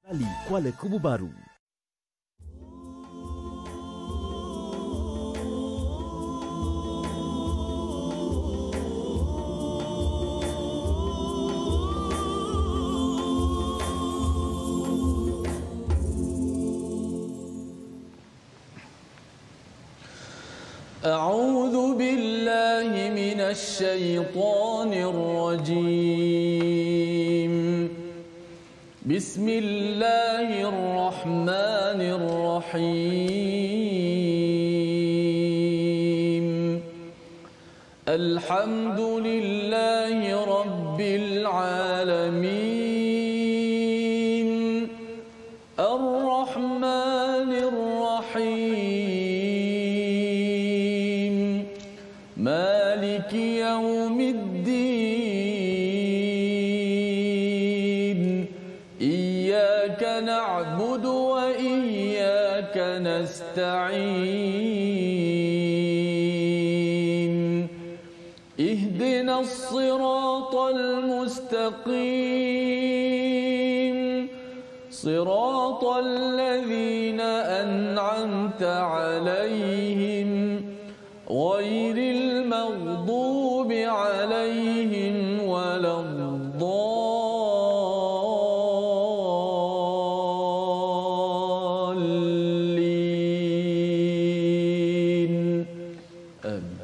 Ali Kuala Kubu Baru. أعوذ بالله من الشيطان الرجيم بسم الله الرحمن الرحيم الحمد لله رب العالمين الرحمن الرحيم مالك يوم الدين إياك نعبد وإياك نستعين اهدنا الصراط المستقيم صراط الذين أنعمت عليهم غير المغضوب عليهم ولا الضالين آمين.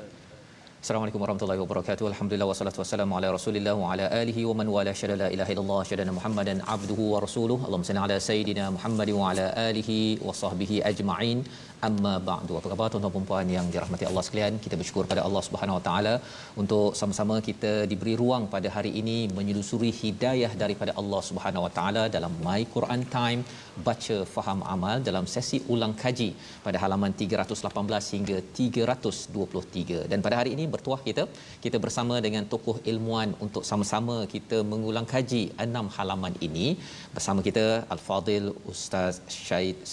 Assalamualaikum warahmatullahi wabarakatuh. Alhamdulillah wassalatu wassalamu ala Rasulillah wa ala alihi wa man wala syada la ilaha illallah syadana Muhammadan abduhu wa rasuluhu. Allahumma salli ala sayidina Muhammad wa ala alihi wa sahbihi ajma'in. Amma ba'du. Apa khabar tuan-tuan dan puan yang dirahmati Allah sekalian? Kita bersyukur pada Allah Subhanahu Wa Taala untuk sama-sama kita diberi ruang pada hari ini menyelusuri hidayah daripada Allah Subhanahu Wa Taala dalam My Quran Time, baca faham amal dalam sesi ulang kaji pada halaman 318 hingga 323. Dan pada hari ini bertuah kita bersama dengan tokoh ilmuan untuk sama-sama kita mengulang kaji 6 halaman ini. Bersama kita Al-Fadil Ustaz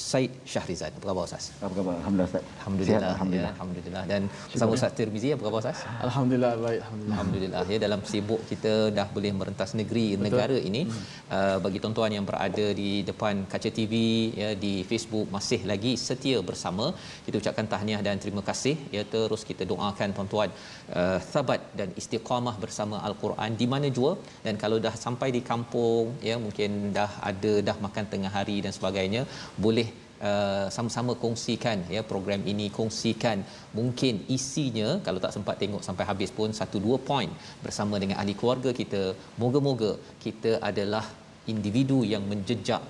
Said Shahrizan. Apa khabar Ustaz? Apa khabar? Alhamdulillah Ustaz. Alhamdulillah. Sihat, alhamdulillah. Ya, alhamdulillah. Dan bersama Ustaz Tirmizi, apa khabar Ustaz? Alhamdulillah baik, Alhamdulillah. Ya, dalam sibuk kita dah boleh merentas negara ini. Bagi tuan-tuan yang berada di depan kaca TV ya, di Facebook masih lagi setia bersama, kita ucapkan tahniah dan terima kasih ya. Terus kita doakan tuan-tuan thabat dan istiqamah bersama Al-Quran di mana jua. Dan kalau dah sampai di kampung ya, mungkin dah makan tengah hari dan sebagainya, boleh sama-sama kongsikan ya program ini, kongsikan mungkin isinya kalau tak sempat tengok sampai habis pun 1-2 poin bersama dengan ahli keluarga kita. Moga-moga kita adalah individu yang menjejak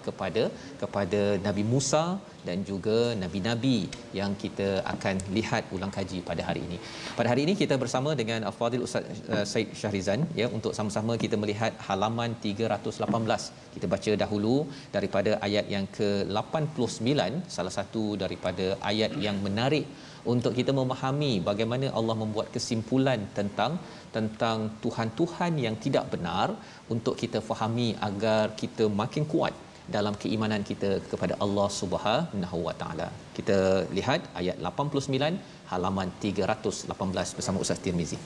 kepada Nabi Musa dan juga nabi-nabi yang kita akan lihat ulang kaji pada hari ini. Pada hari ini kita bersama dengan Al-Fadil Ustaz Said Shahrizan ya, untuk sama-sama kita melihat halaman 318. Kita baca dahulu daripada ayat yang ke-89, salah satu daripada ayat yang menarik untuk kita memahami bagaimana Allah membuat kesimpulan tentang Tuhan-Tuhan yang tidak benar, untuk kita fahami agar kita makin kuat dalam keimanan kita kepada Allah Subhanahu Wa Taala. Kita lihat ayat 89 halaman 318 bersama Ustaz Tirmizi.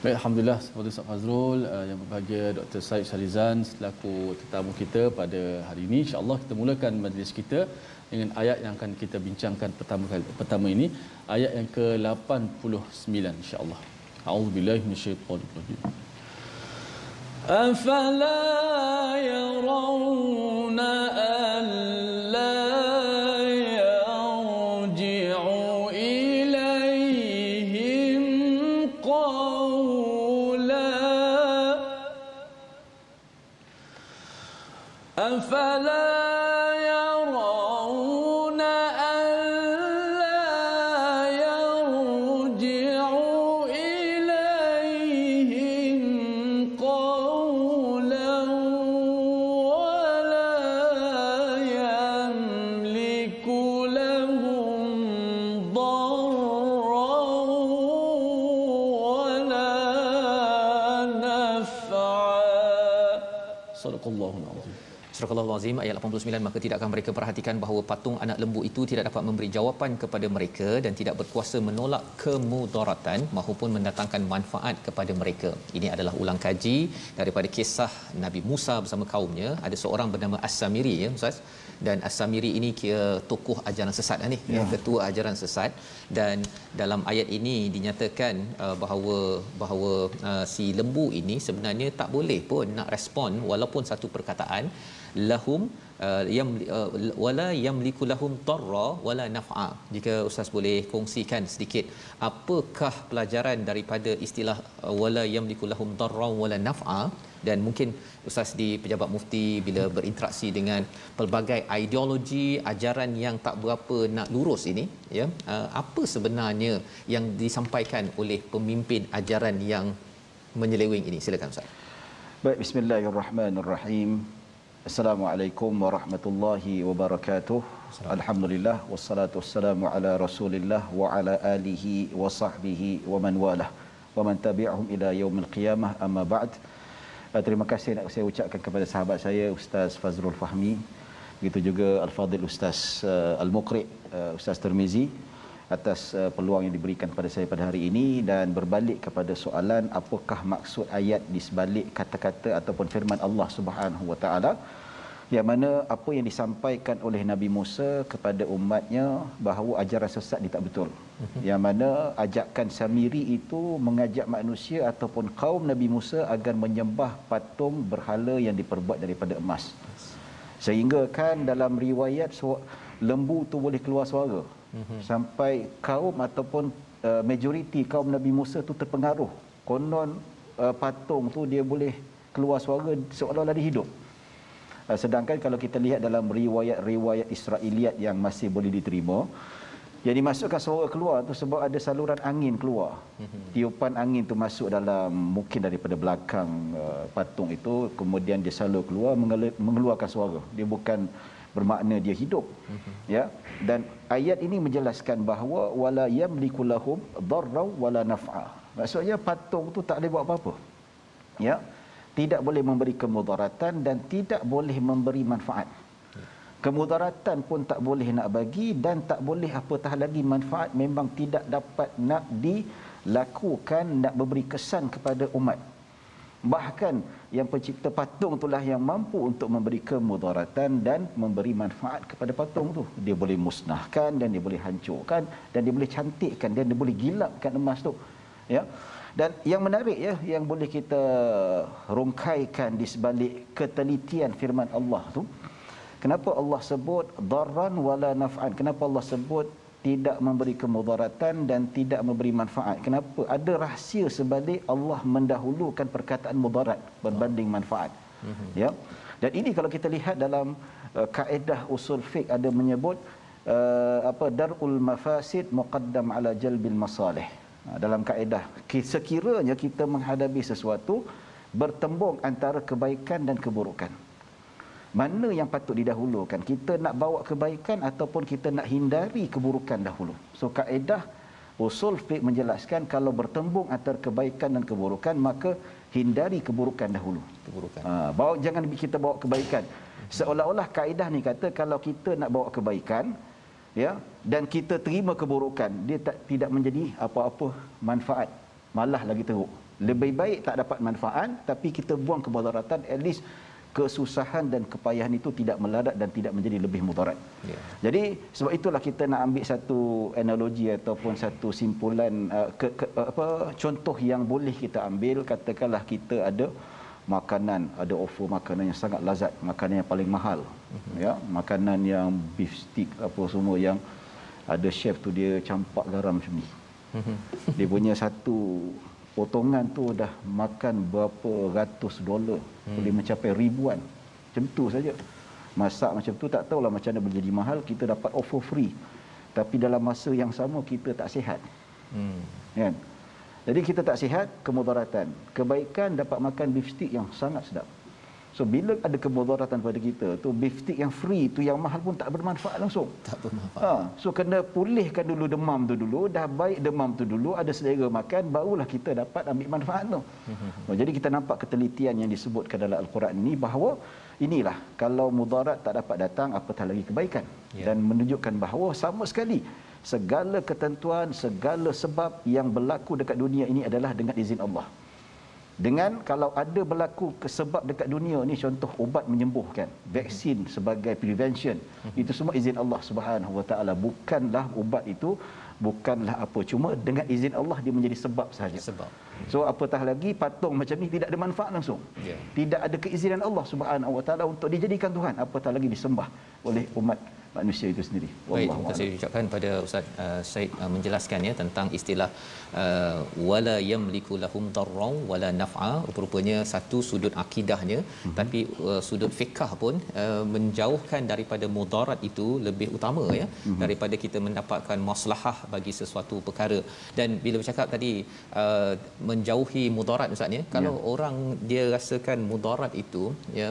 Baik, alhamdulillah kepada Ustaz Fazrul, yang berbahagia Dr. Said Shahrizan selaku tetamu kita pada hari ini. Insya-Allah kita mulakan majlis kita dengan ayat yang akan kita bincangkan pertama ini, ayat yang ke-89 insya-Allah. A'udzubillahi minasyaitonir rajim. Afala yarawna alla yarji'u ilaihim qawla afala Surah Al-Azim ayat 89, maka tidakkah mereka perhatikan bahawa patung anak lembu itu tidak dapat memberi jawapan kepada mereka dan tidak berkuasa menolak kemudaratan maupun mendatangkan manfaat kepada mereka. Ini adalah ulang kaji daripada kisah Nabi Musa bersama kaumnya. Ada seorang bernama As-Samiri, ya Ustaz, dan As-Samiri ini kira tokoh ajaran sesat ni, ya, ketua ajaran sesat. Dan dalam ayat ini dinyatakan bahawa si lembu ini sebenarnya tak boleh pun nak respon walaupun satu perkataan lahum wala yamliku lahum darra wala naf'a. Jika ustaz boleh kongsikan sedikit apakah pelajaran daripada istilah wala yamliku lahum darra wala naf'a, dan mungkin ustaz di Pejabat Mufti bila berinteraksi dengan pelbagai ideologi ajaran yang tak berapa nak lurus ini, ya, apa sebenarnya yang disampaikan oleh pemimpin ajaran yang menyeleweng ini? Silakan ustaz. Baik, bismillahirrahmanirrahim. Assalamualaikum warahmatullahi wabarakatuh. Alhamdulillah wassalatu wassalamu ala Rasulillah wa ala alihi wa sahbihi wa man walah wa man tabi'ahum ila yaumil qiyamah, amma ba'd. Terima kasih nak saya ucapkan kepada sahabat saya Ustaz Fazrul Fahmi, begitu juga Al-Fadil Ustaz Al-Muqri, Ustaz Tirmizi, atas peluang yang diberikan kepada saya pada hari ini. Dan berbalik kepada soalan apakah maksud ayat di sebalik kata-kata ataupun firman Allah Subhanahu Wa Taala, yang mana apa yang disampaikan oleh Nabi Musa kepada umatnya bahawa ajaran sesat ni tak betul. Yang mana ajakan Samiri itu mengajak manusia ataupun kaum Nabi Musa agar menyembah patung berhala yang diperbuat daripada emas. Sehingga kan dalam riwayat lembu tu boleh keluar suara. Sampai kaum ataupun majoriti kaum Nabi Musa tu terpengaruh. Konon patung tu dia boleh keluar suara seolah-olah dia hidup. Sedangkan kalau kita lihat dalam riwayat-riwayat Israiliyat yang masih boleh diterima, yang dimasukkan suara keluar tu sebab ada saluran angin keluar. Tiupan angin tu masuk dalam mungkin daripada belakang patung itu, kemudian dia salur keluar mengeluarkan suara. Dia bukan bermakna dia hidup. Ya. Dan ayat ini menjelaskan bahawa wala yamliku lahum darra wala naf'a. Maksudnya patung tu tak boleh buat apa-apa. Ya. Tidak boleh memberi kemudaratan dan tidak boleh memberi manfaat. Kemudaratan pun tak boleh nak bagi dan tak boleh apatah lagi manfaat memang tidak dapat nak dilakukan, nak memberi kesan kepada umat. Bahkan yang pencipta patung itulah yang mampu untuk memberi kemudaratan dan memberi manfaat kepada patung tu. Dia boleh musnahkan dan dia boleh hancurkan dan dia boleh cantikkan dan dia boleh gilapkan emas tu. Ya. Dan yang menarik, ya, yang boleh kita rungkaikan di sebalik ketelitian firman Allah tu, kenapa Allah sebut darran wala naf'an? Kenapa Allah sebut tidak memberi kemudaratan dan tidak memberi manfaat? Kenapa? Ada rahsia sebalik Allah mendahulukan perkataan mudarat berbanding manfaat. Ya. Dan ini kalau kita lihat dalam kaedah usul fiqh ada menyebut darul mafasid muqaddam ala jalbil masalih. Dalam kaedah sekiranya kita menghadapi sesuatu bertembung antara kebaikan dan keburukan, mana yang patut didahulukan? Kita nak bawa kebaikan ataupun kita nak hindari keburukan dahulu? So kaedah usul fiqh menjelaskan kalau bertembung antara kebaikan dan keburukan, maka hindari keburukan dahulu. Jangan kita bawa kebaikan. Seolah-olah kaedah ni kata kalau kita nak bawa kebaikan, ya, dan kita terima keburukan, dia tidak menjadi apa-apa manfaat, malah lagi teruk. Lebih baik tak dapat manfaat tapi kita buang kemudaratan, at least kesusahan dan kepayahan itu tidak melarat dan tidak menjadi lebih mudarat. Jadi sebab itulah kita nak ambil satu analogi ataupun satu simpulan contoh yang boleh kita ambil. Katakanlah kita ada makanan, ada offer makanan yang sangat lazat, makanan yang paling mahal, ya, makanan yang beef stick apa semua, yang ada chef tu dia campak garam macam ni. Dia punya satu potongan tu dah makan berapa ratus dolar, boleh mencapai ribuan. Macam tu saja. Masak macam tu tak tahulah macam mana boleh jadi mahal. Kita dapat offer free, tapi dalam masa yang sama kita tak sihat. Kan? Jadi kita tak sihat, kemudaratan. Kebaikan dapat makan beef stick yang sangat sedap. So bila ada kemudaratan pada kita tu, beef stick yang free tu yang mahal pun tak bermanfaat langsung. Tak bermanfaat. So kena pulihkan dulu demam tu dulu, dah baik demam tu dulu, ada selera makan, barulah kita dapat ambil manfaat tu. Jadi kita nampak ketelitian yang disebutkan dalam Al-Quran ini bahawa inilah kalau mudarat tak dapat datang, apatah lagi kebaikan. Dan menunjukkan bahawa sama sekali segala ketentuan, segala sebab yang berlaku dekat dunia ini adalah dengan izin Allah. Dengan kalau ada berlaku sebab dekat dunia ni, contoh ubat menyembuhkan, vaksin sebagai prevention, itu semua izin Allah Subhanahu Wa Taala. Bukanlah ubat itu, bukanlah apa, cuma dengan izin Allah dia menjadi sebab sahaja. Sebab. So apatah lagi patung macam ni tidak ada manfaat langsung. Tidak ada keizinan Allah Subhanahu Wa Taala untuk dijadikan Tuhan, apatah lagi disembah oleh umat manusia itu sendiri. Baik, terima kasih ucapkan pada Ustaz Said menjelaskan ya tentang istilah wala yamliku lahum darran wala naf'a. Rupanya satu sudut akidahnya, tapi sudut fiqh pun menjauhkan daripada mudarat itu lebih utama ya, daripada kita mendapatkan maslahah bagi sesuatu perkara. Dan bila bercakap tadi menjauhi mudarat Ustaz ya, kalau orang dia rasakan mudarat itu ya,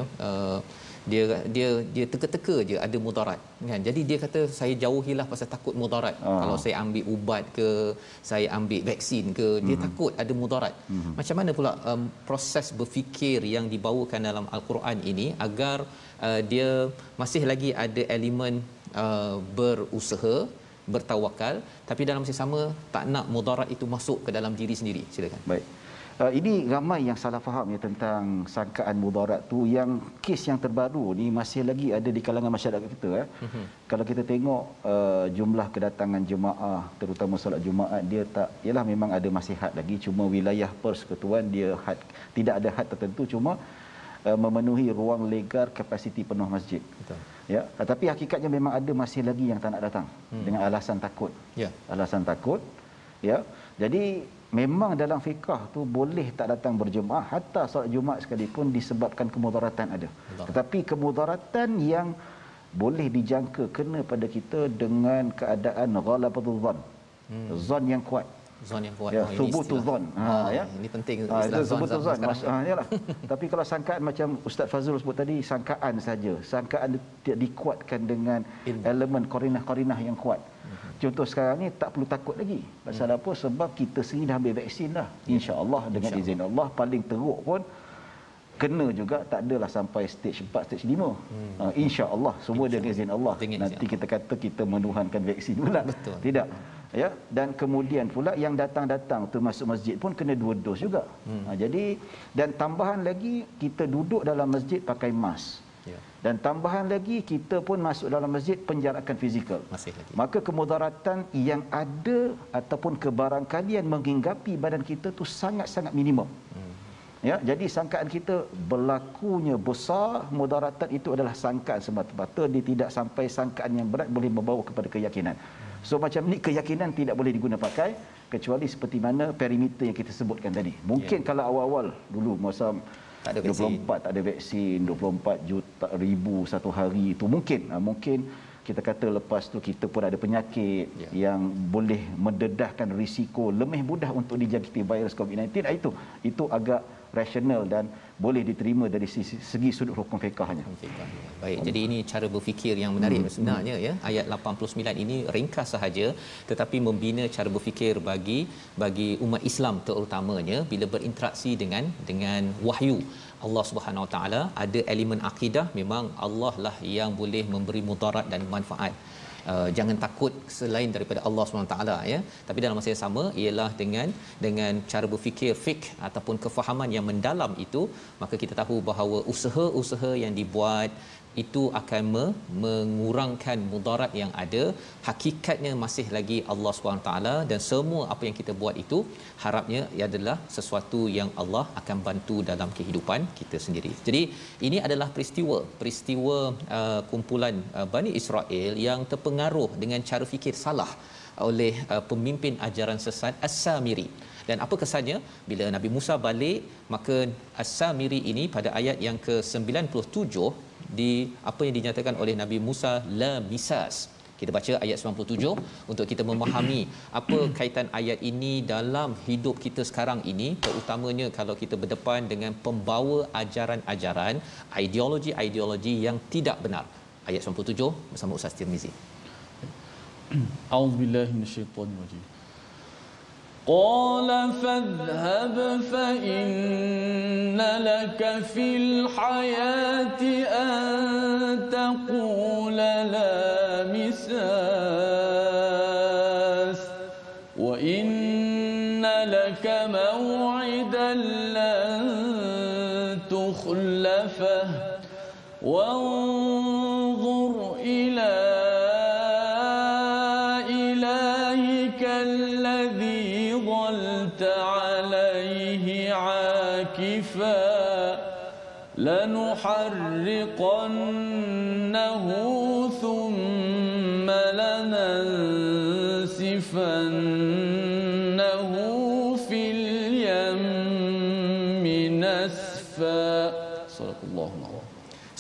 dia teka-teka je ada mudarat kan, jadi dia kata saya jauhilah pasal takut mudarat. Kalau saya ambil ubat ke, saya ambil vaksin ke, dia takut ada mudarat. Macam mana pula proses berfikir yang dibawakan dalam Al-Quran ini agar dia masih lagi ada elemen berusaha, bertawakal, tapi dalam masa sama tak nak mudarat itu masuk ke dalam diri sendiri. Silakan. Baik. Ini ramai yang salah faham ya tentang sangkaan mudarat tu, yang kes yang terbaru ni masih lagi ada di kalangan masyarakat kita ya. Kalau kita tengok jumlah kedatangan jemaah terutama solat Jumaat, dia tak, ialah memang ada masih had lagi, cuma wilayah persekutuan dia had, tidak ada had tertentu, cuma memenuhi ruang legal kapasiti penuh masjid. Betul. Ya, tapi hakikatnya memang ada masih lagi yang tak nak datang dengan alasan takut. Ya. Alasan takut. Ya. Jadi memang dalam fiqh tu boleh tak datang berjemaah hatta solat Jumaat sekalipun disebabkan kemudaratan ada. Tetapi kemudaratan yang boleh dijangka kena pada kita dengan keadaan ghalabatul zan. Zan yang kuat. Zon yang kuat. Ya, subutul zan. Ya. Ini penting Itu subutul zan. Yalah. Ya. Tapi kalau sangkaan macam Ustaz Fazrul sebut tadi, sangkaan saja. Sangkaan tidak dikuatkan dengan elemen qarinah-qarinah yang kuat. Contoh sekarang ni tak perlu takut lagi. Pasal apa? Sebab kita sendiri dah ambil vaksin dah. Insya-Allah dengan izin Allah, paling teruk pun kena juga, tak adalah sampai stage 4, stage 5. Insya-Allah semua dengan izin Allah. Nanti kita kata kita menuhankan vaksin pula. Betul. Tidak. Ya, dan kemudian pula yang datang-datang tu masuk masjid pun kena 2 dos juga. Jadi dan tambahan lagi kita duduk dalam masjid pakai mask. Ya. Dan tambahan lagi kita pun masuk dalam masjid penjarakan fizikal. Masih lagi. Maka kemudaratan yang ada ataupun kebarangkalian menghinggapi badan kita tu sangat-sangat minimum. Ya, jadi sangkaan kita berlakunya besar mudaratan itu adalah sangkaan semata-mata, dia tidak sampai sangkaan yang berat boleh membawa kepada keyakinan. So macam ni keyakinan tidak boleh diguna pakai kecuali seperti mana perimeter yang kita sebutkan tadi. Mungkin kalau awal-awal dulu masa tak ada 24 tak ada vaksin, 24 juta ribu satu hari itu mungkin kita kata lepas tu kita pun ada penyakit yang boleh mendedahkan risiko lebih mudah untuk dijangkiti virus COVID-19. Itu agak rasional dan boleh diterima dari segi sudut hukum fiqahnya. Baik, jadi ini cara berfikir yang menarik sebenarnya ya. Ayat 89 ini ringkas sahaja tetapi membina cara berfikir bagi umat Islam terutamanya bila berinteraksi dengan wahyu Allah Subhanahu Wa Taala. Ada elemen akidah, memang Allah lah yang boleh memberi mudarat dan manfaat. Jangan takut selain daripada Allah SWT ya. Tapi dalam masa yang sama ialah dengan cara berfikir fiqh ataupun kefahaman yang mendalam itu, maka kita tahu bahawa usaha-usaha yang dibuat itu akan mengurangkan mudarat yang ada. Hakikatnya masih lagi Allah SWT, dan semua apa yang kita buat itu harapnya adalah sesuatu yang Allah akan bantu dalam kehidupan kita sendiri. Jadi ini adalah peristiwa kumpulan Bani Israel yang terpengaruh dengan cara fikir salah oleh pemimpin ajaran sesat As-Samiri. Dan apa kesannya bila Nabi Musa balik, maka As-Samiri ini pada ayat yang ke-97 di apa yang dinyatakan oleh Nabi Musa la misas. Kita baca ayat 97 untuk kita memahami apa kaitan ayat ini dalam hidup kita sekarang ini, terutamanya kalau kita berdepan dengan pembawa ajaran-ajaran, ideologi-ideologi yang tidak benar. Ayat 97 bersama Ustaz Tirmizi. A'udzubillahi minasyaitonir rajim. Qala fadhhab fa inna laka fil hayati an taqula la misas wa inna laka maw'idan lan tukhlafah wanzur ila عليه عاكفا لنحرقنه ثم لننسفنه في اليم نسفا صدق الله العظيم.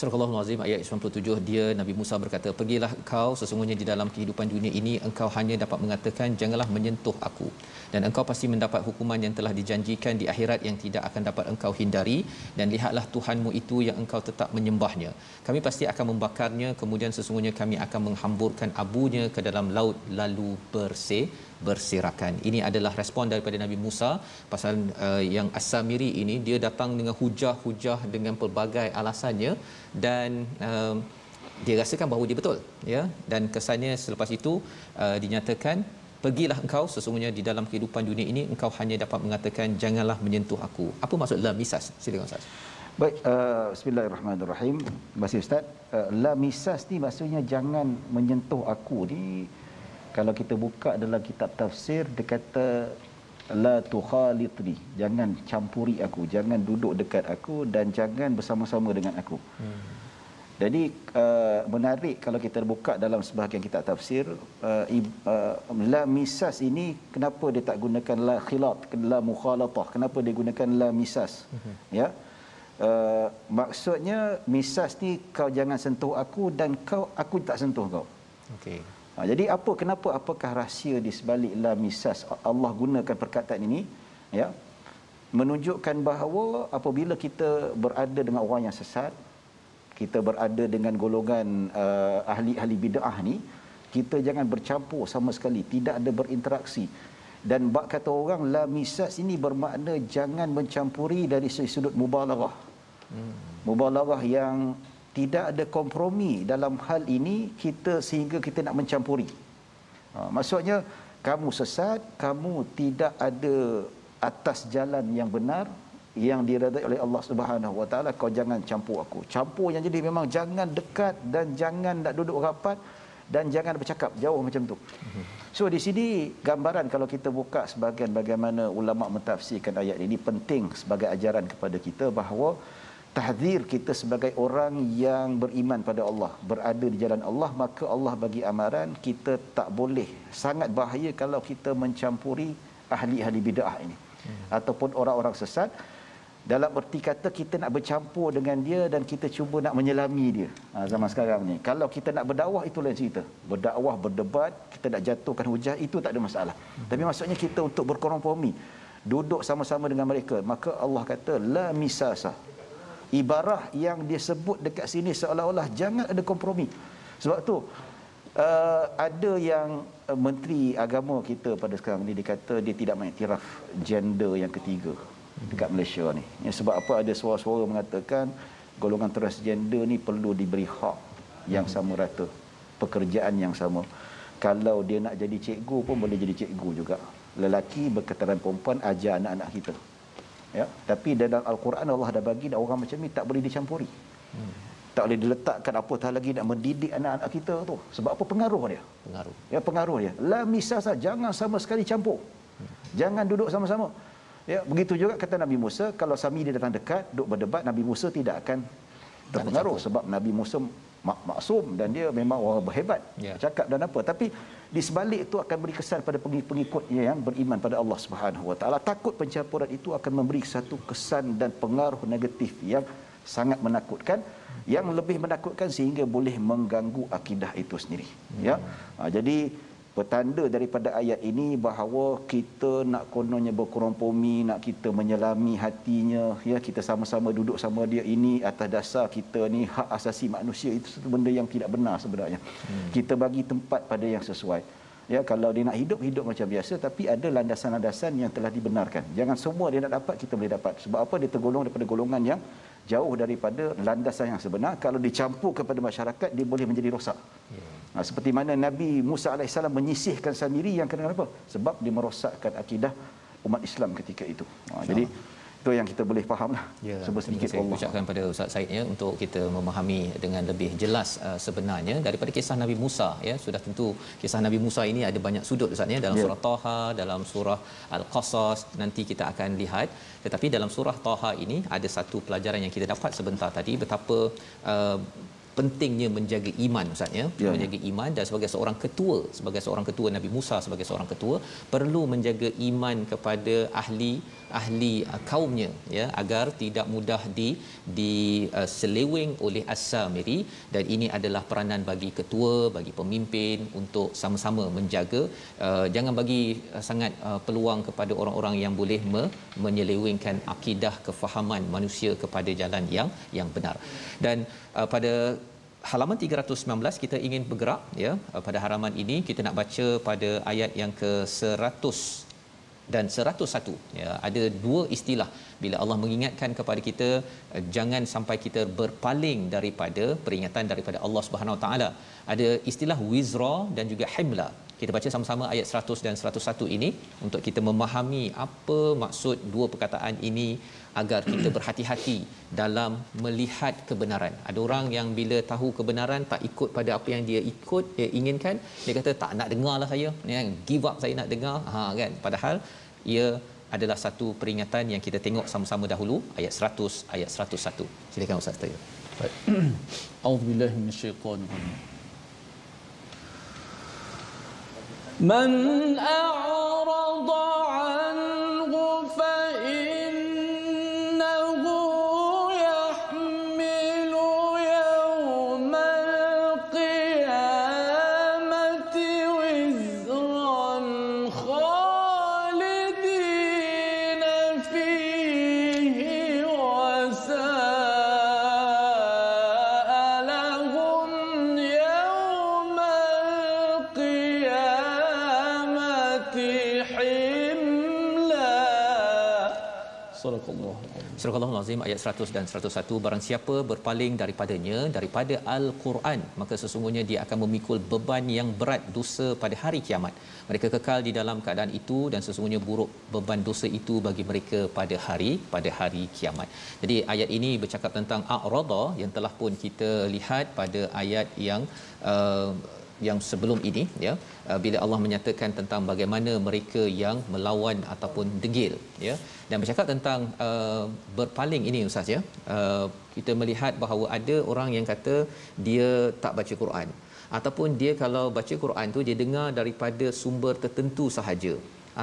Surah Al-Azim ayat 97, dia Nabi Musa berkata, pergilah engkau, sesungguhnya di dalam kehidupan dunia ini engkau hanya dapat mengatakan janganlah menyentuh aku, dan engkau pasti mendapat hukuman yang telah dijanjikan di akhirat yang tidak akan dapat engkau hindari, dan lihatlah Tuhanmu itu yang engkau tetap menyembahnya, kami pasti akan membakarnya, kemudian sesungguhnya kami akan menghamburkan abunya ke dalam laut lalu berserakan. Ini adalah respon daripada Nabi Musa pasal yang As-Samiri ini, dia datang dengan hujah-hujah dengan pelbagai alasannya, dan dia rasakan bahawa dia betul, ya, dan kesannya selepas itu dinyatakan pergilah engkau, sesungguhnya di dalam kehidupan dunia ini engkau hanya dapat mengatakan janganlah menyentuh aku. Apa maksud la misas? Silakan Ustaz. Baik, bismillahirrahmanirrahim. Terima kasih Ustaz. La misas ni maksudnya jangan menyentuh aku ni, kalau kita buka dalam kitab tafsir dia kata la tukhalitni, jangan campuri aku, jangan duduk dekat aku, dan jangan bersama-sama dengan aku. Jadi menarik kalau kita buka dalam sebahagian kitab tafsir, la misas ini kenapa dia tak gunakan la khilat, la mukhalatah, kenapa dia gunakan la misas? Ya. Maksudnya misas ni kau jangan sentuh aku dan aku tak sentuh kau. Okey. Jadi apakah rahsia di sebalik la misas? Allah gunakan perkataan ini, ya, menunjukkan bahawa apabila kita berada dengan orang yang sesat, kita berada dengan golongan ahli-ahli bid'ah ni, kita jangan bercampur sama sekali, tidak ada berinteraksi. Dan bab kata orang la misas ini bermakna jangan mencampuri dari sudut mubalaghah. Mubalaghah yang tidak ada kompromi dalam hal ini, kita sehingga kita nak mencampuri. Maksudnya kamu sesat, kamu tidak ada atas jalan yang benar yang diredai oleh Allah Subhanahu Wa Taala, kau jangan campur aku. Campur yang jadi memang jangan dekat, dan jangan nak duduk rapat, dan jangan bercakap jauh macam tu. So di sini gambaran kalau kita buka sebahagian bagaimana ulama mentafsirkan ayat ini, penting sebagai ajaran kepada kita bahawa tahzir kita sebagai orang yang beriman pada Allah, berada di jalan Allah, maka Allah bagi amaran kita tak boleh, sangat bahaya kalau kita mencampuri ahli-ahli bid'ah ini ataupun orang-orang sesat. Dalam erti kata kita nak bercampur dengan dia dan kita cuba nak menyelami dia. Zaman sekarang ni kalau kita nak berdakwah itu lain cerita. Berdakwah, berdebat, kita nak jatuhkan hujah, itu tak ada masalah. Tapi maksudnya kita untuk berkompromi, duduk sama-sama dengan mereka, maka Allah kata la misasa. Ibarah yang dia sebut dekat sini seolah-olah jangan ada kompromi. Sebab tu ada yang menteri agama kita pada sekarang ni, dia kata dia tidak mengiktiraf gender yang ketiga dekat Malaysia ni. Ya, sebab apa? Ada suara-suara mengatakan golongan transgender ni perlu diberi hak yang sama rata, pekerjaan yang sama. Kalau dia nak jadi cikgu pun boleh jadi cikgu juga. Lelaki berkataran perempuan ajar anak-anak kita. Ya, tapi dalam Al-Quran Allah dah bagi dah orang macam ni tak boleh dicampuri. Tak boleh diletakkan apatah lagi nak mendidik anak-anak kita tu. Sebab apa? Pengaruh dia. Ya, pengaruh dia. La misasa, jangan sama sekali campur. Jangan duduk sama-sama. Ya, begitu juga kata Nabi Musa, kalau Sami dia datang dekat, duduk berdebat, Nabi Musa tidak akan terpengaruh sebab Nabi Musa maksum dan dia memang orang berhebat, cakap dan apa. Tapi di sebalik itu akan beri kesan pada pengikutnya yang beriman pada Allah Subhanahu Wa Taala. Takut pencampuran itu akan memberi satu kesan dan pengaruh negatif yang sangat menakutkan. yang lebih menakutkan sehingga boleh mengganggu akidah itu sendiri. Ya. Jadi petanda daripada ayat ini bahawa kita nak kononnya berkompromi, nak kita menyelami hatinya, ya, kita sama-sama duduk sama dia, ini atas dasar kita ni hak asasi manusia, itu satu benda yang tidak benar sebenarnya. Kita bagi tempat pada yang sesuai. Ya, kalau dia nak hidup, hidup macam biasa, tapi ada landasan-landasan yang telah dibenarkan. Jangan semua dia nak dapat kita boleh dapat. Sebab apa? Dia tergolong daripada golongan yang jauh daripada landasan yang sebenar. Kalau dicampur kepada masyarakat, dia boleh menjadi rosak. Seperti mana Nabi Musa AS menyisihkan Samiri, yang kenapa? Sebab dia merosakkan akidah umat Islam ketika itu. Jadi itu yang kita boleh fahamlah. Ya, sebab sedikit Allah ucapkan pada Ustaz Said ya, untuk kita memahami dengan lebih jelas sebenarnya daripada kisah Nabi Musa ya. Sudah tentu kisah Nabi Musa ini ada banyak sudut Ustaz ya, dalam surah Taha, dalam surah Al-Qasas, nanti kita akan lihat. Tetapi dalam surah Taha ini ada satu pelajaran yang kita dapat sebentar tadi, betapa pentingnya menjaga iman Ustaz ya. Menjaga iman, dan sebagai seorang ketua Nabi Musa, sebagai seorang ketua perlu menjaga iman kepada ahli kaumnya ya, agar tidak mudah diseleweng oleh As-Samiri. Dan ini adalah peranan bagi ketua, bagi pemimpin untuk sama-sama menjaga, jangan bagi sangat peluang kepada orang-orang yang boleh menyelewengkan akidah, kefahaman manusia kepada jalan yang benar. Dan pada halaman 319 kita ingin bergerak ya. Pada halaman ini kita nak baca pada ayat yang ke-100 dan 101 ya. Ada dua istilah bila Allah mengingatkan kepada kita jangan sampai kita berpaling daripada peringatan daripada Allah Subhanahu Wa Taala. Ada istilah wizra dan juga himla. Kita baca sama-sama ayat 100 dan 101 ini untuk kita memahami apa maksud dua perkataan ini, agar kita berhati-hati dalam melihat kebenaran. Ada orang yang bila tahu kebenaran tak ikut pada apa yang dia inginkan, dia kata tak nak dengarlah saya, kan, give up, saya nak dengar, kan. Padahal ia adalah satu peringatan yang kita tengok sama-sama dahulu, ayat 100, ayat 101. Silakan Ustaz Tayyib. Baik. A'udzubillahi minasyaitonir rajim. Man a'rada 'anhu fa innahu yahmilu yawmal qiyamati wizran khalidina fihi wa sa'a lahum yawmal qiyamati himla. Surah Al-Azim ayat 100 dan 101. Barang siapa berpaling daripada Al-Quran, maka sesungguhnya dia akan memikul beban yang berat dosa pada hari kiamat. Mereka kekal di dalam keadaan itu, dan sesungguhnya buruk beban dosa itu bagi mereka pada hari kiamat. Jadi ayat ini bercakap tentang a'rada yang telah pun kita lihat pada ayat yang sebelum ini ya, bila Allah menyatakan tentang bagaimana mereka yang melawan ataupun degil ya. Dan bercakap tentang berpaling ini Ustaz ya, kita melihat bahawa ada orang yang kata dia tak baca Quran, ataupun dia kalau baca Quran tu dia dengar daripada sumber tertentu sahaja,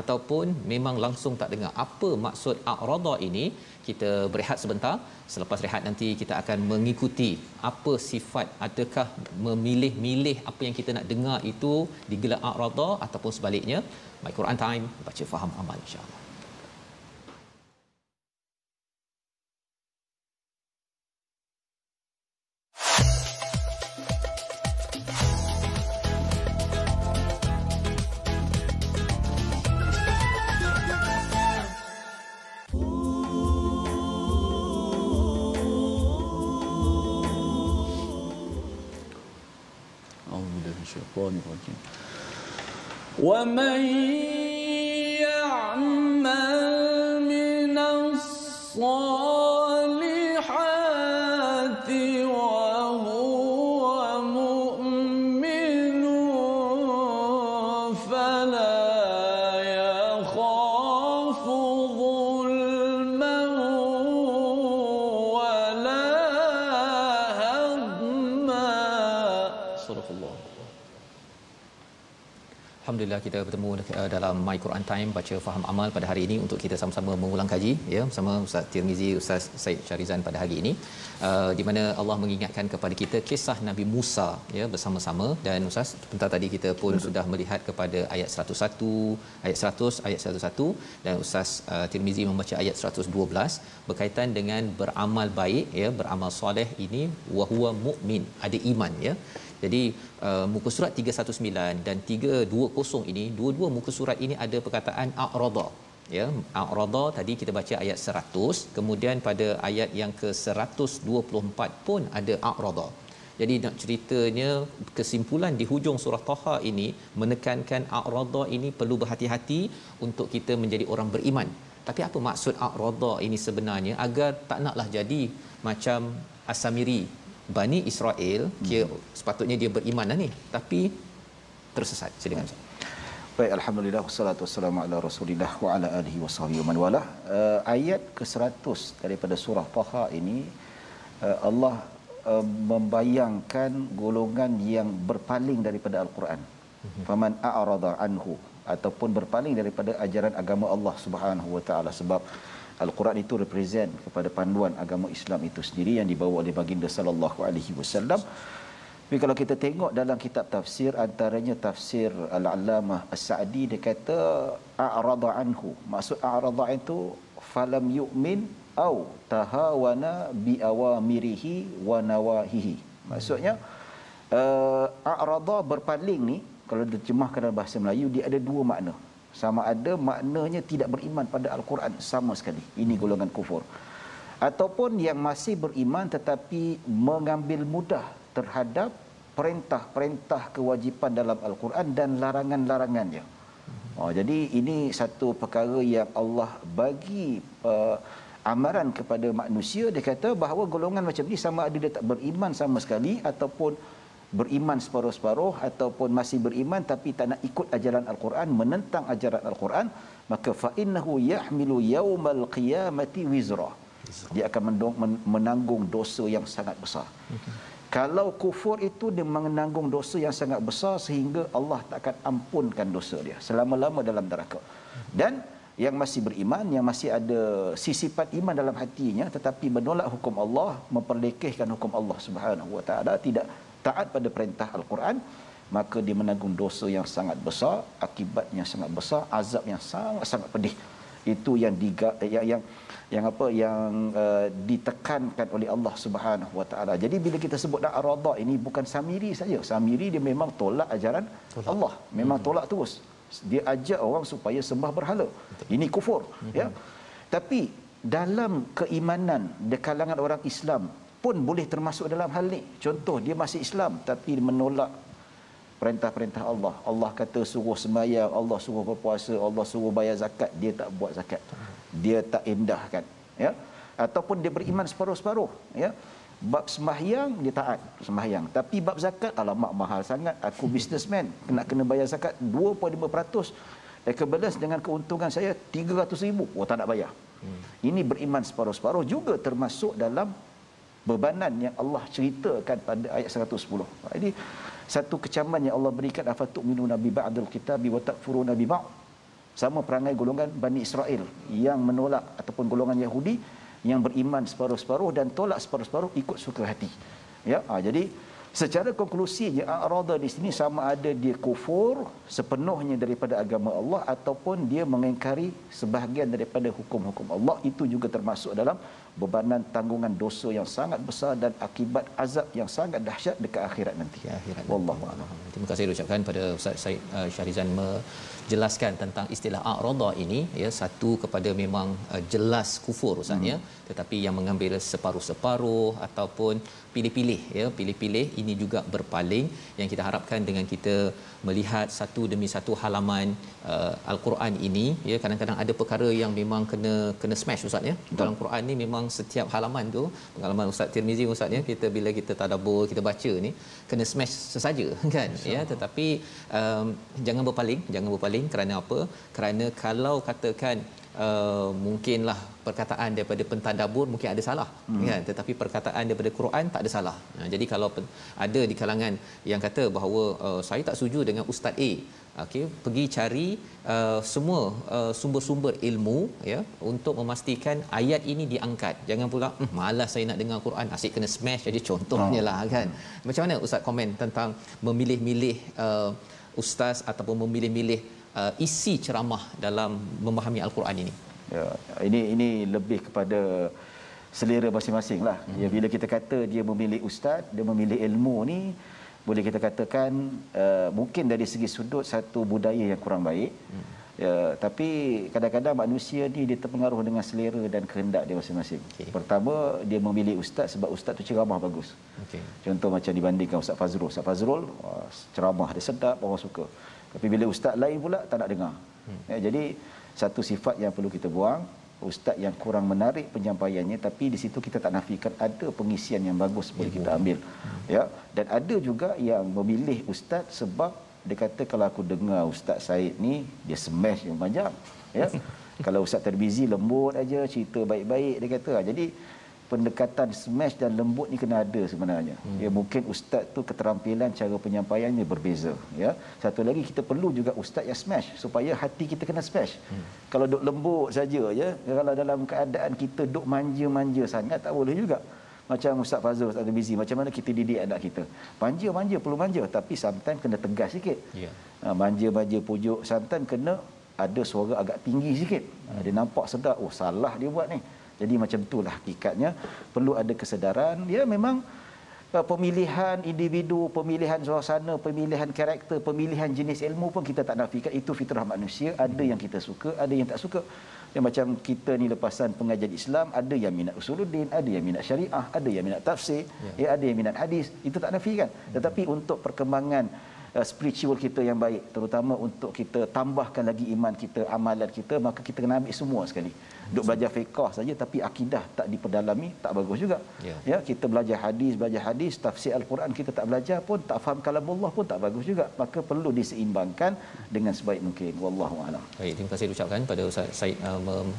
ataupun memang langsung tak dengar. Apa maksud a'rada ini? Kita berehat sebentar. Selepas rehat nanti kita akan mengikuti apa sifat, adakah memilih-milih apa yang kita nak dengar itu digelar a'rada ataupun sebaliknya. My Quran Time, baca faham amal insya-Allah. ومن يعمل من الصالحات وهو مؤمن فلا يخاف ظلما ولا هضما. صدق الله. Alhamdulillah kita bertemu dalam My Quran Time baca faham amal pada hari ini untuk kita sama-sama mengulang kaji ya bersama Ustaz Tirmizi, Ustaz Said Syarizan pada hari ini di mana Allah mengingatkan kepada kita kisah Nabi Musa ya bersama-sama, dan Ustaz sebentar tadi kita pun sudah melihat kepada ayat 101, ayat 100, ayat 101, dan Ustaz Tirmizi membaca ayat 112 berkaitan dengan beramal baik ya, beramal soleh ini wa huwa mukmin, ada iman ya. Jadi muka surat 319 dan 320 ini, dua-dua muka surat ini ada perkataan a'rada ya. A'rada tadi kita baca ayat 100, kemudian pada ayat yang ke 124 pun ada a'rada. Jadi nak ceritanya kesimpulan di hujung surah Taha ini menekankan a'rada ini perlu berhati-hati untuk kita menjadi orang beriman. Tapi apa maksud a'rada ini sebenarnya, agar tak naklah jadi macam As-Samiri, Bani Israel kira sepatutnya dia beriman dah ni tapi tersesat. Silakan Ustaz. Baik, alhamdulillah wassalatu wassalamu ala Rasulillah wa ala alihi wasahbihi man wala. Ayat ke-100 daripada surah Taha ini Allah membayangkan golongan yang berpaling daripada al-Quran. Faman a'rada anhu, ataupun berpaling daripada ajaran agama Allah Subhanahu wa taala, sebab Al-Quran itu represent kepada panduan agama Islam itu sendiri yang dibawa oleh baginda sallallahu alaihi wasallam. Tapi kalau kita tengok dalam kitab tafsir, antaranya tafsir Al-Allamah As-Sa'di, dia kata a'rada anhu. Maksud a'rada itu falam yu'min au tahawana bi awamirihi wa nawahihi. Maksudnya a'rada, berpaling ni kalau diterjemahkan dalam bahasa Melayu dia ada dua makna. Sama ada maknanya tidak beriman pada Al-Quran sama sekali, ini golongan kufur, ataupun yang masih beriman tetapi mengambil mudah terhadap perintah-perintah kewajipan dalam Al-Quran dan larangan-larangannya. Jadi ini satu perkara yang Allah bagi amaran kepada manusia. Dia kata bahawa golongan macam ni sama ada dia tak beriman sama sekali, ataupun beriman separuh-separuh, ataupun masih beriman tapi tak nak ikut ajaran Al-Quran, menentang ajaran Al-Quran, maka fa innahu yahmilu yaumal qiyamati wizra. Dia akan menanggung dosa yang sangat besar. Kalau kufur itu dia menanggung dosa yang sangat besar sehingga Allah tak akan ampunkan dosa dia selama-lama dalam neraka. Dan yang masih beriman, yang masih ada sisipan iman dalam hatinya tetapi menolak hukum Allah, memperlekehkan hukum Allah Subhanahu wa taala, tidak taat pada perintah Al-Quran, maka dia menanggung dosa yang sangat besar, akibatnya sangat besar, azab yang sangat-sangat pedih. Itu yang ditekankan oleh Allah Subhanahu wa taala. Jadi bila kita sebut a'rada ini bukan Samiri saja. Samiri dia memang tolak ajaran Allah, memang tolak terus. Dia ajak orang supaya sembah berhala. Ini kufur ya. Tapi dalam keimanan di kalangan orang Islam pun boleh termasuk dalam hal ni. Contoh, dia masih Islam tapi menolak perintah-perintah Allah. Allah kata suruh sembahyang, Allah suruh berpuasa, Allah suruh bayar zakat, dia tak buat zakat. Dia tak indahkan, ya. Ataupun dia beriman separuh-separuh, ya. Bab sembahyang dia taat sembahyang, tapi bab zakat alamak mahal sangat, aku businessman, kena bayar zakat 2.5%. Equivalent dengan keuntungan saya 300,000. Oh, tak nak bayar. Ini beriman separuh-separuh juga termasuk dalam bebanan yang Allah ceritakan pada ayat 110. Jadi satu kecaman yang Allah berikan, afatu'minuna bi ba'dil kitabi wa takfuruna bi ba'd. Sama perangai golongan Bani Israel yang menolak, ataupun golongan Yahudi yang beriman separuh-separuh dan tolak separuh-separuh ikut suka hati. Ya, jadi secara konklusinya a'rada di sini sama ada dia kufur sepenuhnya daripada agama Allah ataupun dia mengingkari sebahagian daripada hukum-hukum Allah. Itu juga termasuk dalam bebanan tanggungan dosa yang sangat besar dan akibat azab yang sangat dahsyat dekat akhirat nanti. Wallahu a'lam. Terima kasih diucapkan pada Ustaz Said Syarizan menjelaskan tentang istilah a'rada ini, ya, satu kepada memang jelas kufur Ustaz, ya, tetapi yang mengambil separuh-separuh ataupun pilih-pilih, ya, pilih-pilih ini juga berpaling. Yang kita harapkan dengan kita melihat satu demi satu halaman Al-Quran ini, ya, kadang-kadang ada perkara yang memang kena smash Ustaz, ya. Dalam Quran ni memang setiap halaman tu, pengalaman Ustaz Tirmizi Ustaz, ya, kita bila kita tadabbur, kita baca ni kena smash sesaja kan, ya, tetapi jangan berpaling kerana apa? Kerana kalau katakan mungkinlah perkataan daripada pentadabbur mungkin ada salah kan, tetapi perkataan daripada Quran tak ada salah. Jadi kalau ada di kalangan yang kata bahawa saya tak setuju dengan Ustaz A, okey, pergi cari semua sumber-sumber ilmu ya untuk memastikan ayat ini diangkat. Jangan pula malas saya nak dengar Quran, asyik kena smash aja contohnya lah kan. Macam mana Ustaz komen tentang memilih-milih ustaz ataupun memilih-milih isi ceramah dalam memahami al-Quran ini? Ya, ini lebih kepada selera masing-masing lah. Ya, bila kita kata dia memilih ustaz, dia memilih ilmu ni, boleh kita katakan mungkin dari segi sudut satu budaya yang kurang baik. Ya, tapi kadang-kadang manusia ni dia terpengaruh dengan selera dan kehendak dia masing-masing. Pertama, dia memilih ustaz sebab ustaz tu ceramah bagus. Contoh macam dibandingkan Ustaz Fazrul. Ustaz Fazrul ceramah dia sedap, orang suka. Tapi bila ustaz lain pula tak nak dengar. Ya, jadi satu sifat yang perlu kita buang, ustaz yang kurang menarik penyampaiannya, tapi di situ kita tak nafikan ada pengisian yang bagus boleh kita ambil. Ya, dan ada juga yang memilih ustaz sebab dia kata kalau aku dengar Ustaz Said ni dia smash yang banyak. Ya. Kalau Ustaz Tirmizi lembut aja, cerita baik-baik dia kata. Jadi pendekatan smash dan lembut ni kena ada sebenarnya. Ya, mungkin ustaz tu keterampilan cara penyampaiannya berbeza, ya. Satu lagi kita perlu juga ustaz yang smash supaya hati kita kena smash. Kalau duk lembut saja ya, kalau dalam keadaan kita duk manja-manja sangat tak boleh juga. Macam Ustaz Fazrul, Ustaz Tirmizi, macam mana kita didik anak kita? Manja perlu manja, tapi sometimes kena tegas sikit. Manja pujuk, sometimes kena ada suara agak tinggi sikit. Dia nampak sedap, oh salah dia buat ni. Jadi macam itulah hakikatnya, perlu ada kesedaran. Ya, memang pemilihan individu, pemilihan suasana, pemilihan karakter, pemilihan jenis ilmu pun kita tak nafikan, itu fitrah manusia. Ada yang kita suka, ada yang tak suka. Ya, macam kita ni lepasan pengajian Islam, ada yang minat usuluddin, ada yang minat syariah, ada yang minat tafsir, ya, ada yang minat hadis. Itu tak nafikan. Tetapi untuk perkembangan spiritual kita yang baik, terutama untuk kita tambahkan lagi iman kita, amalan kita, maka kita kena ambil semua sekali. Duk belajar fiqh saja tapi akidah tak diperdalami, tak bagus juga. Ya, kita belajar hadis, tafsir al-Quran kita tak belajar pun, tak faham kalamullah pun tak bagus juga. Maka perlu diseimbangkan dengan sebaik mungkin. Wallahu a'lam. Baik, terima kasih ucapkan pada Ustaz Said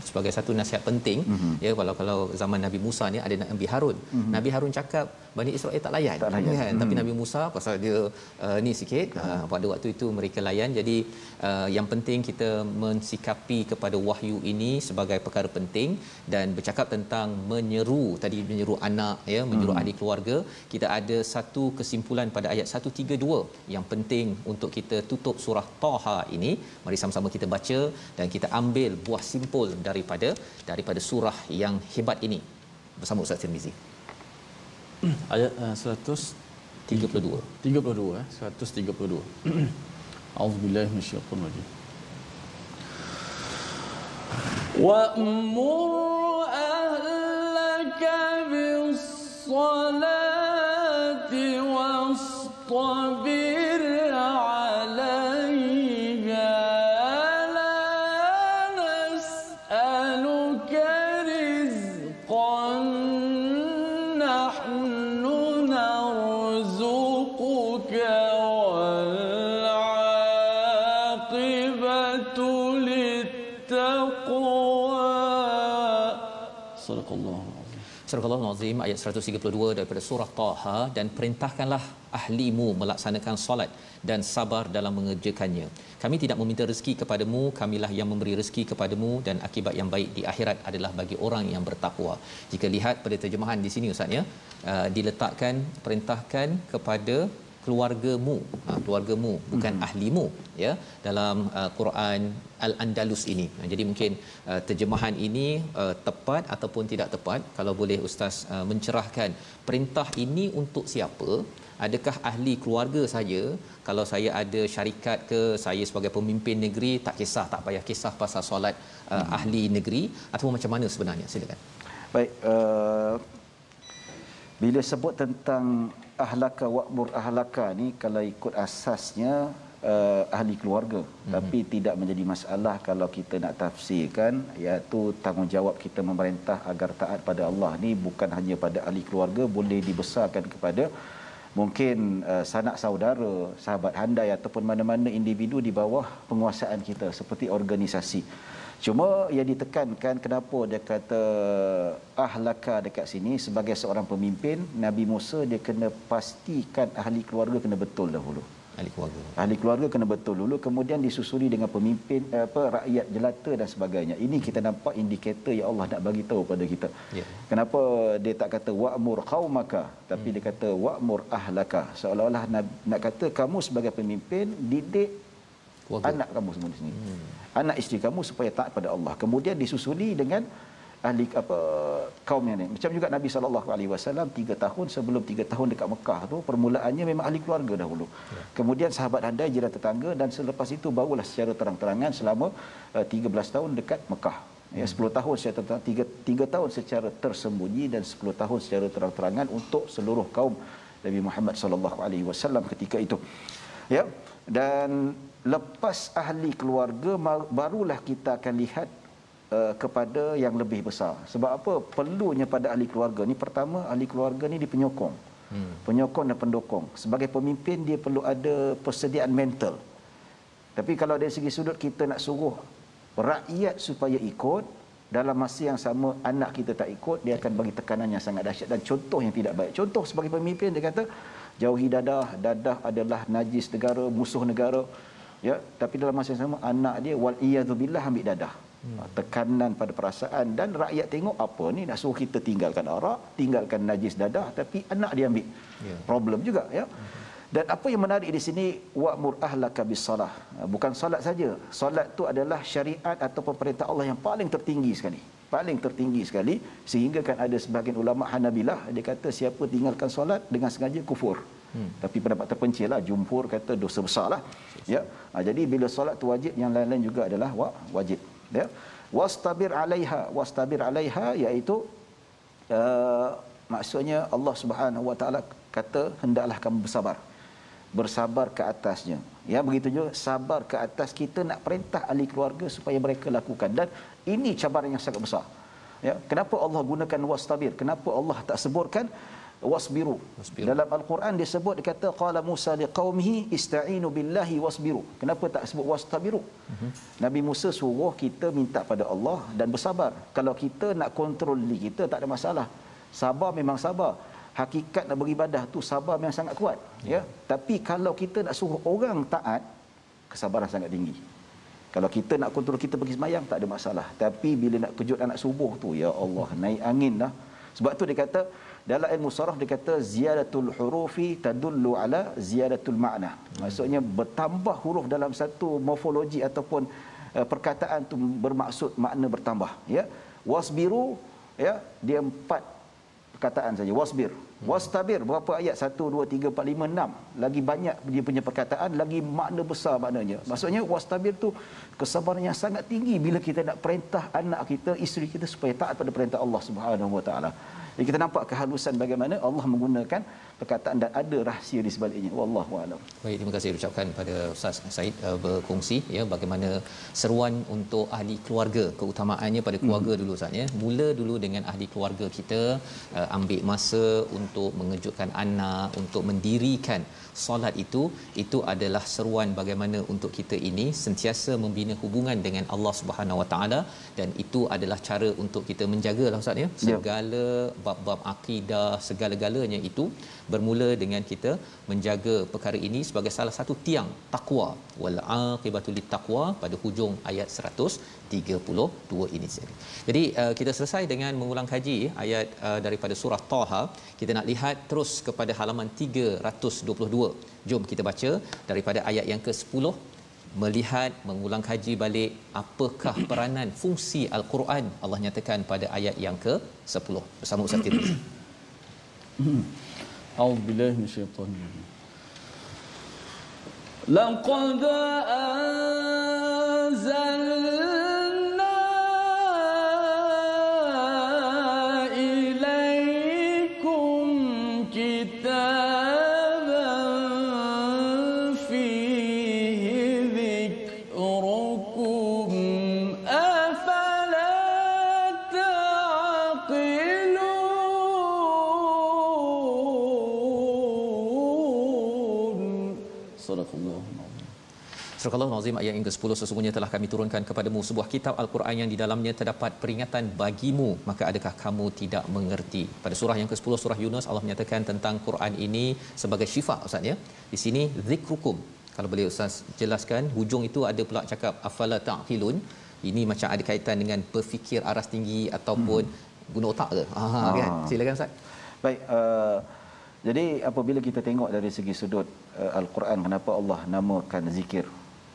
sebagai satu nasihat penting. Ya, kalau zaman Nabi Musa ni ada Nabi Harun. Nabi Harun cakap Bani Israel tak layan. Kan? Tapi Nabi Musa pasal dia ni sikit, pada waktu itu mereka layan. Jadi yang penting kita mensikapi kepada wahyu ini sebagai perkara penting, dan bercakap tentang menyeru anak, ya, menyeru ahli keluarga. Kita ada satu kesimpulan pada ayat 132 yang penting untuk kita tutup surah Taha ini. Mari sama-sama kita baca dan kita ambil buah simpul daripada surah yang hebat ini bersama Ustaz Tirmizi. Ayat 132. 132. A'udzubillahi minasyaitonir rajim. وَأْمُرْ أَهْلَكَ بِالصَّلَاةِ وَاصْطَبِرْ عَلَيْهَا لَا نَسْأَلُكَ رِزْقًا نَحْنُ نَرْزُقُكَ وَالْعَاقِبَةُ Surah Al-Azim ayat 132 daripada surah Taha. Dan perintahkanlah ahlimu melaksanakan solat dan sabar dalam mengerjakannya. Kami tidak meminta rezeki kepadamu, kamilah yang memberi rezeki kepadamu, dan akibat yang baik di akhirat adalah bagi orang yang bertakwa. Jika lihat pada terjemahan di sini Ustaz ya, diletakkan perintahkan kepada keluargamu, keluargamu bukan ahlimu ya, dalam Quran Al-Andalus ini. Jadi mungkin terjemahan ini tepat ataupun tidak tepat. Kalau boleh Ustaz mencerahkan, perintah ini untuk siapa? Adakah ahli keluarga saja? Kalau saya ada syarikat ke, saya sebagai pemimpin negeri, tak kisah, tak payah kisah pasal solat ahli negeri, atau macam mana sebenarnya? Silakan. Baik, bila sebut tentang ahlaka wa'mur ahlaka ni, kalau ikut asasnya ahli keluarga, tapi tidak menjadi masalah kalau kita nak tafsirkan, iaitu tanggungjawab kita memerintah agar taat pada Allah ni bukan hanya pada ahli keluarga, boleh dibesarkan kepada mungkin sanak saudara, sahabat handai, ataupun mana-mana individu di bawah penguasaan kita seperti organisasi. Cuma yang ditekankan kenapa dia kata ahlaka dekat sini sebagai seorang pemimpin, Nabi Musa dia kena pastikan ahli keluarga kena betul dahulu. Ahli keluarga kena betul dulu, kemudian disusuli dengan pemimpin rakyat jelata dan sebagainya. Ini kita nampak indikator yang Allah nak bagi tahu pada kita. Kenapa dia tak kata wa'mur qaumaka, tapi dia kata wa'mur ahlaka, seolah-olah nak kata kamu sebagai pemimpin didik keluarga anak kamu semua di sini, anak isteri kamu supaya taat pada Allah. Kemudian disusuli dengan ahli kaum yang ni. Macam juga Nabi SAW 3 tahun sebelum 3 tahun dekat Mekah tu, permulaannya memang ahli keluarga dahulu. Kemudian sahabat handai, jiran tetangga, dan selepas itu barulah secara terang-terangan selama 13 tahun dekat Mekah. Ya, 10 tahun secara 3 tahun secara tersembunyi dan 10 tahun secara terang-terangan untuk seluruh kaum Nabi Muhammad SAW ketika itu. Ya, dan lepas ahli keluarga barulah kita akan lihat kepada yang lebih besar. Sebab apa? Perlunya pada ahli keluarga ni, pertama ahli keluarga ni dia penyokong. Penyokong dan pendukung. Sebagai pemimpin dia perlu ada persediaan mental. Tapi kalau dari segi sudut kita nak suruh rakyat supaya ikut, dalam masa yang sama anak kita tak ikut, dia akan bagi tekanan yang sangat dahsyat dan contoh yang tidak baik. Contoh sebagai pemimpin dia kata jauhi dadah adalah najis negara, musuh negara. Ya, tapi dalam masa yang sama anak dia wal iyadzu billah ambil dadah. Tekanan pada perasaan, dan rakyat tengok apa ni nak suruh kita tinggalkan arak, tinggalkan najis dadah, tapi anak dia ambil. Problem juga, ya. Dan apa yang menarik di sini, wa'mur ahlaka bis-salah. Bukan solat saja. Solat tu adalah syariat atau perintah Allah yang paling tertinggi sekali. Paling tertinggi sekali, sehingga kan ada sebahagian ulama Hanabilah dia kata siapa tinggalkan solat dengan sengaja kufur. Tapi pendapat terpencil lah, jumhur kata dosa besar lah. Ya. Jadi bila solat tu wajib, yang lain-lain juga adalah wajib. Ya, wastabir alaiha iaitu maksudnya Allah Subhanahu wa taala kata hendaklah kamu bersabar ke atasnya. Ya, begitu juga sabar ke atas kita nak perintah ahli keluarga supaya mereka lakukan, dan ini cabaran yang sangat besar. Ya, kenapa Allah gunakan wastabir? Kenapa Allah tak sebutkan wasbiru? Dalam Al-Quran dia sebut, dia kata qala Musa liqaumihi ista'inu billahi wasbiru. Kenapa tak sebut wastabiru? Nabi Musa suruh kita minta pada Allah dan bersabar. Kalau kita nak kontrol diri kita tak ada masalah. Sabar memang sabar. Hakikat nak beribadah tu sabar memang sangat kuat, ya. Tapi kalau kita nak suruh orang taat, kesabaran sangat tinggi. Kalau kita nak kontrol kita pergi sembahyang tak ada masalah. Tapi bila nak kejut anak subuh tu, ya Allah, naik angin dah. Sebab tu dia kata dalam ilmu saraf dia kata ziyadatul hurufi tadullu ala ziyadatul makna. Maksudnya bertambah huruf dalam satu morfologi ataupun perkataan tu bermaksud makna bertambah, ya. Wasbiru, ya, dia 4 perkataan saja. Wasbir, wastabir, berapa ayat? 1 2 3 4 5 6. Lagi banyak dia punya perkataan, lagi makna besar maknanya. Maksudnya wastabir tu kesabaran yang sangat tinggi bila kita nak perintah anak kita, isteri kita supaya taat pada perintah Allah Subhanahu wa taala. Jadi kita nampak kehalusan bagaimana Allah menggunakan perkataan dan ada rahsia di sebaliknya. Wallahu a'lam. Baik, terima kasih ucapkan pada Ustaz Said berkongsi ya bagaimana seruan untuk ahli keluarga, keutamaannya pada keluarga dulu Ustaz ya. Mula dulu dengan ahli keluarga kita, ambil masa untuk mengejutkan anak, untuk mendirikan solat itu adalah seruan bagaimana untuk kita ini sentiasa membina hubungan dengan Allah Subhanahu Wa Taala, dan itu adalah cara untuk kita menjagalah Ustaz ya segala bab-bab akidah, segala-galanya itu bermula dengan kita menjaga perkara ini sebagai salah satu tiang takwa. Wal aqibatu littaqwa pada hujung ayat 132 ini saja. Jadi kita selesai dengan mengulang kaji ayat daripada surah Taha. Kita nak lihat terus kepada halaman 322. Jom kita baca daripada ayat yang ke-10, melihat mengulang kaji balik apakah peranan fungsi Al-Quran Allah nyatakan pada ayat yang ke-10 bersama Ustaz Tirmizi. A'udzubillahi minasyaitanir rajim. Laqad anzalna ilaikum kitaban fihi dhikrukum afala taqilun. Sadaqallahu. Surah Al-Azim ayat yang ke-10, sesungguhnya telah kami turunkan kepadamu sebuah kitab Al-Quran yang di dalamnya terdapat peringatan bagimu, maka adakah kamu tidak mengerti? Pada surah yang ke-10 surah Yunus, Allah menyatakan tentang Quran ini sebagai syifa, Ustaz ya. Di sini zikrukum. Kalau boleh Ustaz jelaskan, hujung itu ada pula cakap afala ta'qilun. Ini macam ada kaitan dengan berfikir aras tinggi ataupun guna otak ke? Kan? Silakan Ustaz. Baik, jadi apabila kita tengok dari segi sudut Al-Quran, kenapa Allah namakan zikir?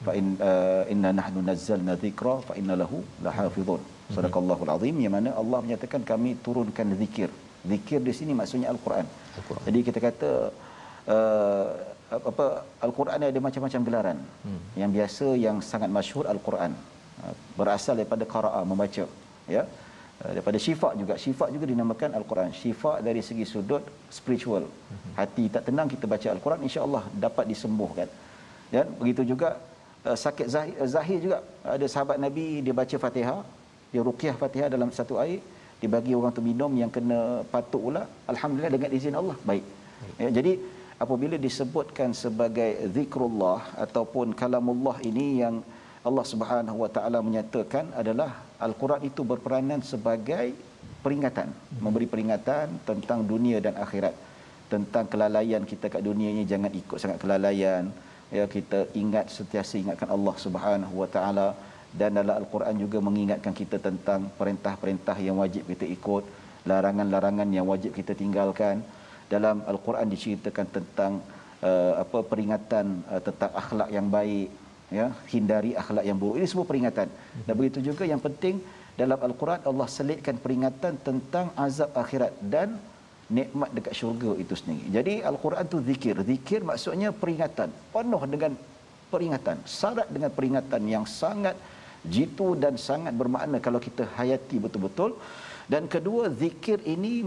Fa inna nahnu nazzalna dzikra fa inna lahu lahafizun. Sadaqallahul azim, yang mana Allah menyatakan kami turunkan zikir. Zikir di sini maksudnya Al-Quran. Jadi kita kata Al-Quran ada macam-macam gelaran. Yang biasa yang sangat masyhur Al-Quran. Berasal daripada qara'a, membaca, ya. Daripada syifa juga dinamakan Al-Quran. Syifa dari segi sudut spiritual. Hati tak tenang kita baca Al-Quran, insya-Allah dapat disembuhkan. Dan begitu juga sakit zahir juga. Ada sahabat Nabi dia baca Fatihah, dia ruqyah Fatihah dalam satu air, dia bagi orang tu minum yang kena patuk pula, alhamdulillah dengan izin Allah baik. Ya, jadi apabila disebutkan sebagai zikrullah ataupun kalamullah ini yang Allah Subhanahu Wa Taala menyatakan adalah Al-Quran itu berperanan sebagai peringatan, memberi peringatan tentang dunia dan akhirat, tentang kelalaian kita kat dunia ini, jangan ikut sangat kelalaian, ya, kita ingat, sentiasa ingatkan Allah Subhanahu Wa Taala. Dan dalam Al-Quran juga mengingatkan kita tentang perintah-perintah yang wajib kita ikut, larangan-larangan yang wajib kita tinggalkan. Dalam Al-Quran diceritakan tentang peringatan tentang akhlak yang baik, ya, hindari akhlak yang buruk. Ini semua peringatan. Dan begitu juga yang penting dalam Al-Quran Allah selitkan peringatan tentang azab akhirat dan nikmat dekat syurga itu sendiri. Jadi Al-Quran tu zikir. Zikir maksudnya peringatan, penuh dengan peringatan, syarat dengan peringatan yang sangat jitu dan sangat bermakna kalau kita hayati betul-betul. Dan kedua, zikir ini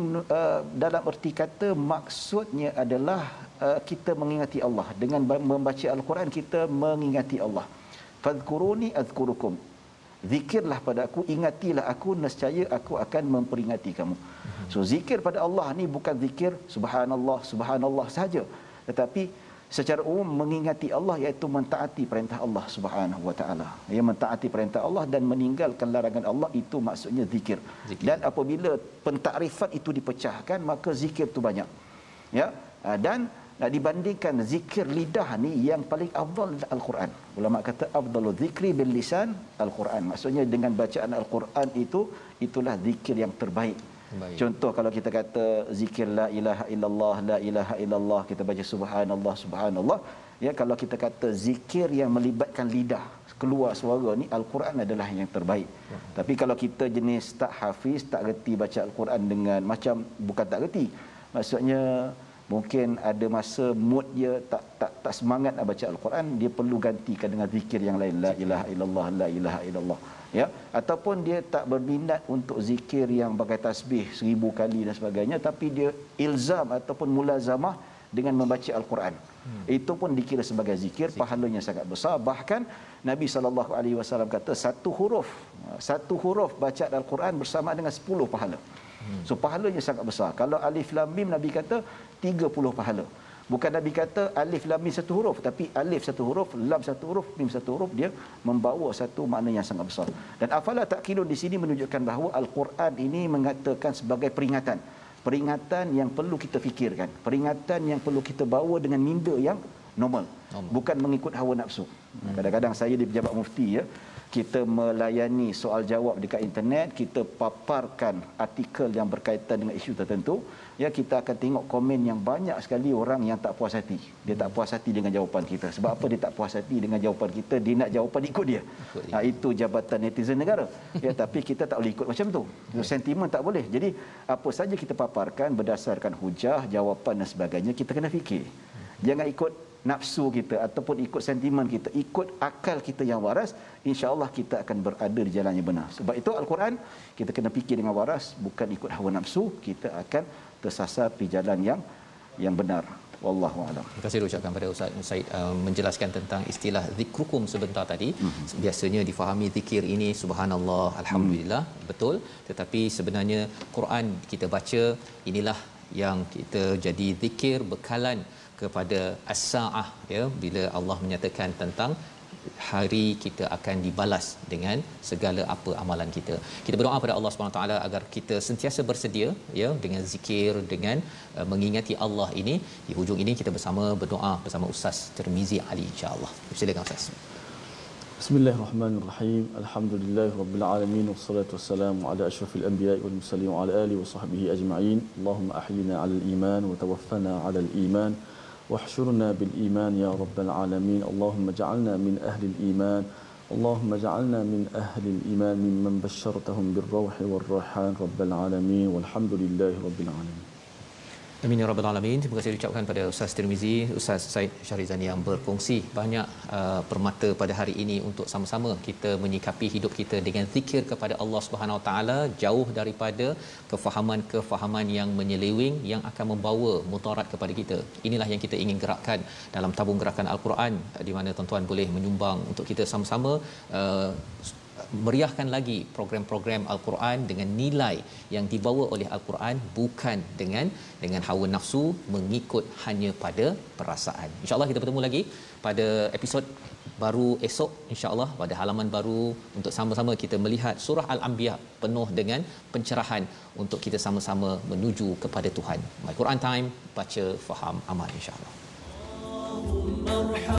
dalam erti kata maksudnya adalah kita mengingati Allah. Dengan membaca Al-Quran kita mengingati Allah. Fadhkuruni azkurukum. Zikirlah pada aku, ingatilah aku, nescaya aku akan memperingati kamu. So zikir pada Allah ni bukan zikir subhanallah subhanallah saja, tetapi secara umum mengingati Allah, iaitu mentaati perintah Allah Subhanahu Wa Taala. Ya, mentaati perintah Allah dan meninggalkan larangan Allah, itu maksudnya zikir. Dan apabila pentakrifan itu dipecahkan, maka zikir tu banyak. Ya, dan dibandingkan zikir lidah ni yang paling afdal Al-Quran. Ulama kata afdalu zikri bil lisan Al-Quran. Maksudnya dengan bacaan Al-Quran itulah zikir yang terbaik. Baik. Contoh kalau kita kata zikir la ilaha illallah, kita baca subhanallah subhanallah, ya, kalau kita kata zikir yang melibatkan lidah, keluar suara ni, Al-Quran adalah yang terbaik. Ya. Tapi kalau kita jenis tak hafiz, tak reti baca Al-Quran dengan macam, bukan tak reti, maksudnya mungkin ada masa mood dia tak semangat nak baca Al-Quran, dia perlu gantikan dengan zikir yang lain, la ilaha illallah, la ilaha illallah, ya. Ataupun dia tak berminat untuk zikir yang bagai tasbih 1000 kali dan sebagainya, tapi dia ilzam ataupun mulazamah dengan membaca Al-Quran. Itu pun dikira sebagai zikir, pahalanya sangat besar. Bahkan Nabi SAW kata satu huruf bacaan Al-Quran bersama dengan 10 pahala. So pahalanya sangat besar. Kalau alif lam mim, Nabi kata 30 pahala. Bukan Nabi kata alif lam mim satu huruf, tapi alif satu huruf, lam satu huruf, mim satu huruf, dia membawa satu makna yang sangat besar. Dan afala ta'qilun di sini menunjukkan bahawa Al-Quran ini mengatakan sebagai peringatan yang perlu kita fikirkan, peringatan yang perlu kita bawa dengan minda yang normal. Bukan mengikut hawa nafsu. Kadang-kadang saya di pejabat mufti, ya, kita melayani soal jawab dekat internet, kita paparkan artikel yang berkaitan dengan isu tertentu, ya, kita akan tengok komen yang banyak sekali orang yang tak puas hati. Dia tak puas hati dengan jawapan kita. Sebab apa dia tak puas hati dengan jawapan kita? Dia nak jawapan ikut dia. Itu jabatan netizen negara. Ya, tapi kita tak boleh ikut macam tu. Sentimen tak boleh. Jadi apa saja kita paparkan berdasarkan hujah, jawapan dan sebagainya, kita kena fikir. Jangan ikut nafsu kita ataupun ikut sentimen kita, ikut akal kita yang waras, insya-Allah kita akan berada di jalan yang benar. Sebab itu Al-Quran kita kena fikir dengan waras, bukan ikut hawa nafsu, kita akan tersasar di jalan yang benar. Wallahu a'lam. Terima kasih ucapkan pada Ustaz Said menjelaskan tentang istilah zikrukum sebentar tadi. Biasanya difahami zikir ini subhanallah, alhamdulillah, betul, tetapi sebenarnya Quran kita baca inilah yang kita jadi zikir bekalan kepada as-saah, ya, bila Allah menyatakan tentang hari kita akan dibalas dengan segala apa amalan kita. Kita berdoa pada Allah Subhanahu taala agar kita sentiasa bersedia ya dengan zikir, dengan mengingati Allah ini. Di hujung ini kita bersama berdoa bersama Ustaz Tirmizi Ali insya-Allah. Silakan Ustaz. Bismillahirrahmanirrahim. Alhamdulillahirabbil alamin wassalatu wassalamu ala asyrafil anbiya'i wal mursalin wa ala alihi wa sahbihi ajma'in. Allahumma ahyina 'alal iman wa tawaffana 'alal iman. واحشرنا بالإيمان يا رب العالمين. اللهم اجعلنا من أهل الإيمان. اللهم اجعلنا من أهل الإيمان ممن بشرتهم بالروح والريحان رب العالمين والحمد لله رب العالمين. Amin ya rabbal alamin. Terima kasih diucapkan pada Ustaz Tirmizi, Ustaz Said Syarizani yang berkongsi banyak permata pada hari ini untuk sama-sama kita menyikapi hidup kita dengan zikir kepada Allah Subhanahu Wa Taala, jauh daripada kefahaman-kefahaman yang menyeleweng yang akan membawa mudarat kepada kita. Inilah yang kita ingin gerakkan dalam tabung gerakan Al-Quran, di mana tuan-tuan boleh menyumbang untuk kita sama-sama meriahkan lagi program-program Al-Quran dengan nilai yang dibawa oleh Al-Quran, bukan dengan hawa nafsu, mengikut hanya pada perasaan. InsyaAllah kita bertemu lagi pada episod baru esok, insyaAllah pada halaman baru untuk sama-sama kita melihat surah Al-Anbiya penuh dengan pencerahan untuk kita sama-sama menuju kepada Tuhan. My Quran Time, baca, faham, amal insyaAllah.